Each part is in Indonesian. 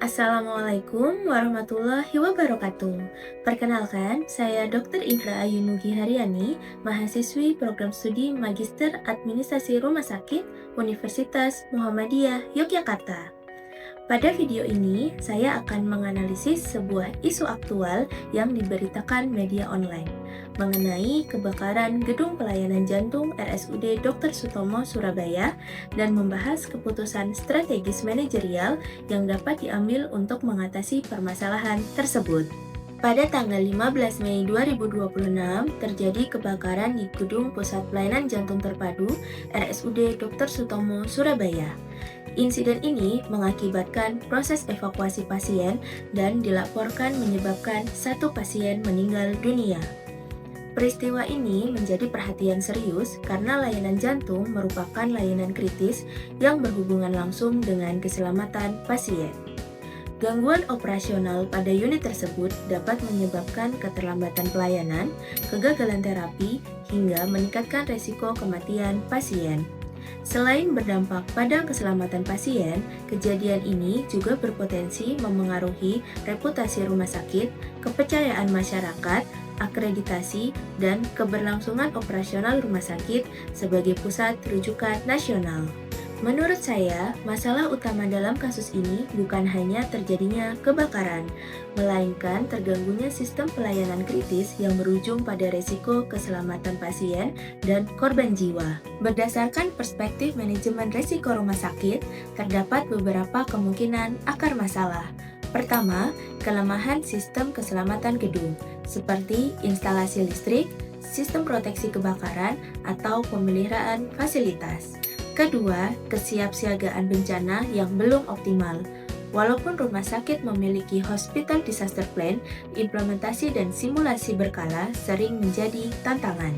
Assalamualaikum warahmatullahi wabarakatuh. Perkenalkan, saya Dr. Indra Ayunugi Haryani, mahasiswi program studi Magister Administrasi Rumah Sakit Universitas Muhammadiyah Yogyakarta. Pada video ini, saya akan menganalisis sebuah isu aktual yang diberitakan media online mengenai kebakaran Gedung Pelayanan Jantung RSUD Dr. Sutomo Surabaya dan membahas keputusan strategis manajerial yang dapat diambil untuk mengatasi permasalahan tersebut. Pada tanggal 15 Mei 2026, terjadi kebakaran di Gedung Pusat Pelayanan Jantung Terpadu RSUD Dr. Sutomo Surabaya. Insiden ini mengakibatkan proses evakuasi pasien dan dilaporkan menyebabkan satu pasien meninggal dunia. Peristiwa ini menjadi perhatian serius karena layanan jantung merupakan layanan kritis yang berhubungan langsung dengan keselamatan pasien. Gangguan operasional pada unit tersebut dapat menyebabkan keterlambatan pelayanan, kegagalan terapi, hingga meningkatkan resiko kematian pasien. Selain berdampak pada keselamatan pasien, kejadian ini juga berpotensi memengaruhi reputasi rumah sakit, kepercayaan masyarakat, akreditasi, dan keberlangsungan operasional rumah sakit sebagai pusat rujukan nasional. Menurut saya, masalah utama dalam kasus ini bukan hanya terjadinya kebakaran, melainkan terganggunya sistem pelayanan kritis yang berujung pada resiko keselamatan pasien dan korban jiwa. Berdasarkan perspektif manajemen risiko rumah sakit, terdapat beberapa kemungkinan akar masalah. Pertama, kelemahan sistem keselamatan gedung, seperti instalasi listrik, sistem proteksi kebakaran, atau pemeliharaan fasilitas. Kedua, kesiapsiagaan bencana yang belum optimal. Walaupun rumah sakit memiliki Hospital Disaster Plan, implementasi dan simulasi berkala sering menjadi tantangan.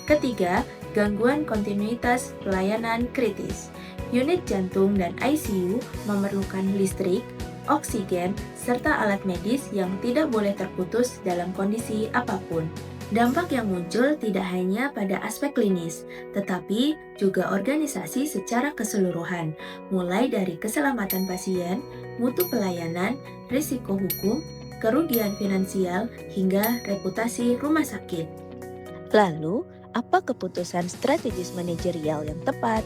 Ketiga, gangguan kontinuitas pelayanan kritis. Unit jantung dan ICU memerlukan listrik, oksigen, serta alat medis yang tidak boleh terputus dalam kondisi apapun. Dampak yang muncul tidak hanya pada aspek klinis, tetapi juga organisasi secara keseluruhan, mulai dari keselamatan pasien, mutu pelayanan, risiko hukum, kerugian finansial, hingga reputasi rumah sakit. Lalu, apa keputusan strategis manajerial yang tepat?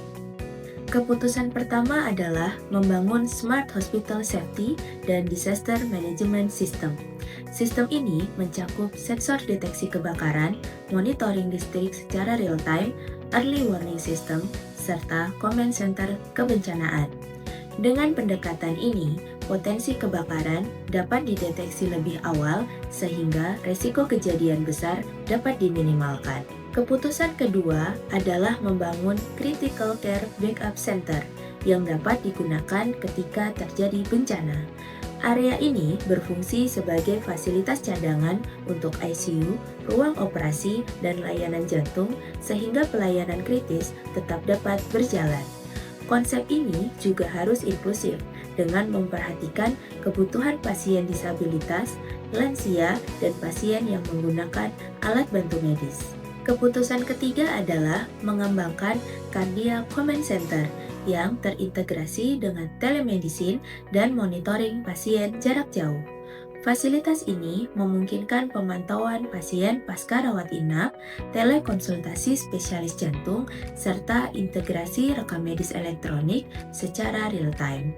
Keputusan pertama adalah membangun Smart Hospital Safety dan Disaster Management System. Sistem ini mencakup sensor deteksi kebakaran, monitoring listrik secara real-time, early warning system, serta command center kebencanaan. Dengan pendekatan ini, potensi kebakaran dapat dideteksi lebih awal sehingga resiko kejadian besar dapat diminimalkan. Keputusan kedua adalah membangun Critical Care Backup Center yang dapat digunakan ketika terjadi bencana. Area ini berfungsi sebagai fasilitas cadangan untuk ICU, ruang operasi, dan layanan jantung sehingga pelayanan kritis tetap dapat berjalan. Konsep ini juga harus inklusif dengan memperhatikan kebutuhan pasien disabilitas, lansia, dan pasien yang menggunakan alat bantu medis. Keputusan ketiga adalah mengembangkan Cardiac Command Center yang terintegrasi dengan telemedicine dan monitoring pasien jarak jauh. Fasilitas ini memungkinkan pemantauan pasien pasca rawat inap, telekonsultasi spesialis jantung, serta integrasi rekam medis elektronik secara real-time.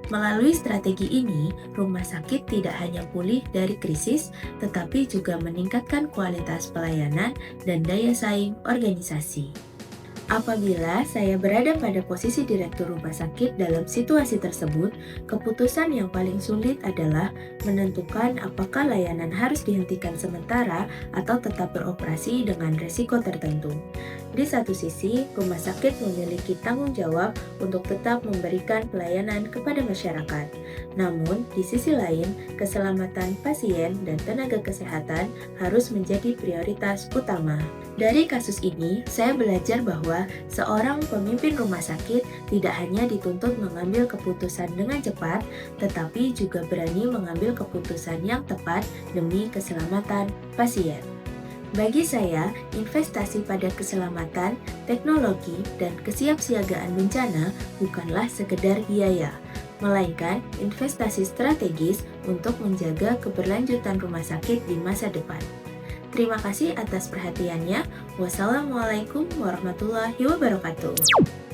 Melalui strategi ini, rumah sakit tidak hanya pulih dari krisis, tetapi juga meningkatkan kualitas pelayanan dan daya saing organisasi. Apabila saya berada pada posisi direktur rumah sakit dalam situasi tersebut, keputusan yang paling sulit adalah menentukan apakah layanan harus dihentikan sementara atau tetap beroperasi dengan risiko tertentu. Di satu sisi, rumah sakit memiliki tanggung jawab untuk tetap memberikan pelayanan kepada masyarakat. Namun, di sisi lain, keselamatan pasien dan tenaga kesehatan harus menjadi prioritas utama. Dari kasus ini, saya belajar bahwa seorang pemimpin rumah sakit tidak hanya dituntut mengambil keputusan dengan cepat, tetapi juga berani mengambil keputusan yang tepat demi keselamatan pasien. Bagi saya, investasi pada keselamatan, teknologi, dan kesiapsiagaan bencana bukanlah sekedar biaya, melainkan investasi strategis untuk menjaga keberlanjutan rumah sakit di masa depan. Terima kasih atas perhatiannya. Wassalamualaikum warahmatullahi wabarakatuh.